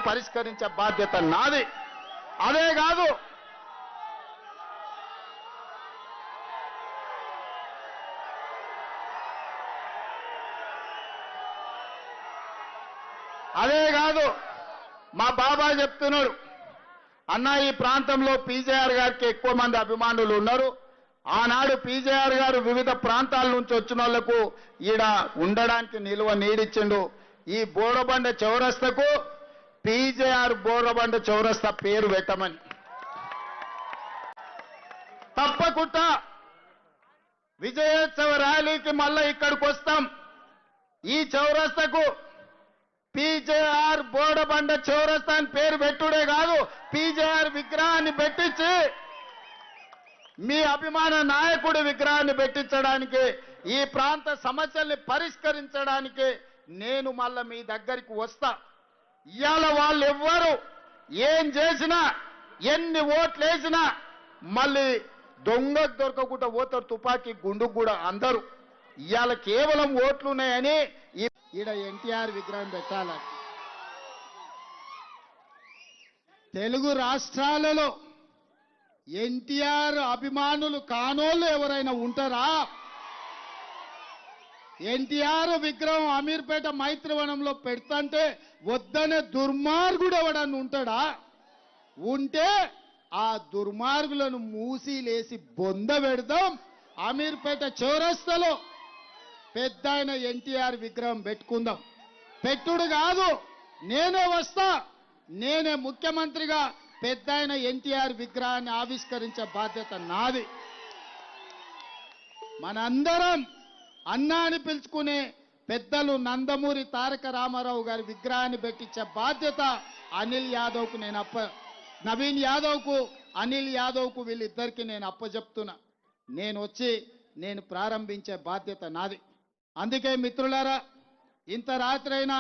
పరిష్కరించే బాధ్యత నాది. అదే కాదు మా బాబాయ్ చెప్తున్నాడు, అన్న ఈ ప్రాంతంలో పీజేఆర్ గారికి ఎక్కువ మంది అభిమానులు ఉన్నారు. ఆనాడు పీజేఆర్ గారు వివిధ ప్రాంతాల నుంచి వచ్చిన వాళ్లకు ఈడ ఉండడానికి నిలువ నీడిచ్చిండు. ఈ బోరబండ చౌరస్తకు పీజేఆర్ బోరబండ చౌరస్తా పేరు పెట్టమని. తప్పకుండా విజయోత్సవ ర్యాలీకి మళ్ళా ఇక్కడికి వస్తాం. ఈ చౌరస్తకు పీజేఆర్ బోరబండ చౌరస్తా అని పేరు పెట్టుడే కాదు, పీజేఆర్ విగ్రహాన్ని పెట్టించి మీ అభిమాన నాయకుడి విగ్రహాన్ని పెట్టించడానికి, ఈ ప్రాంత సమస్యల్ని పరిష్కరించడానికి నేను మళ్ళా మీ దగ్గరికి వస్తా. ఇవాళ వాళ్ళు ఎవ్వరు ఏం చేసినా ఎన్ని ఓట్లు వేసినా మళ్ళీ దొంగకు దొరకకుండా పోతారు, తుపాకీ గుండుకు కూడా అందరూ. ఇవాళ కేవలం ఓట్లున్నాయని ఈడ ఎన్టీఆర్ విగ్రహం పెట్టాలి. తెలుగు రాష్ట్రాలలో ఎన్టీఆర్ అభిమానులు కానోళ్ళు ఎవరైనా ఉంటారా? ఎన్టీఆర్ విగ్రహం అమీర్పేట మైత్రివనంలో పెడతంటే వద్దనే దుర్మార్గుడు ఎవడన్నా ఉంటాడా? ఉంటే ఆ దుర్మార్గులను మూసిలేసి బొంద పెడదాం. అమీర్పేట చౌరస్తాలో పెద్ద ఆయన ఎన్టీఆర్ విగ్రహం పెట్టుకుందాం. పెట్టుడు కాదు, నేనే వస్తా, నేనే ముఖ్యమంత్రిగా పెద్ద ఆయన ఎన్టీఆర్ విగ్రహాన్ని ఆవిష్కరించే బాధ్యత నాది. మనందరం అన్నా అని పిలుచుకునే పెద్దలు నందమూరి తారక రామారావు గారి విగ్రహాన్ని పెట్టించే బాధ్యత అనిల్ యాదవ్కు నవీన్ యాదవ్కు అనిల్ యాదవ్కు వీళ్ళిద్దరికి నేను అప్పచెప్తున్నా. నేను వచ్చి నేను ప్రారంభించే బాధ్యత నాది. అందుకే మిత్రులారా, ఇంత రాత్రైనా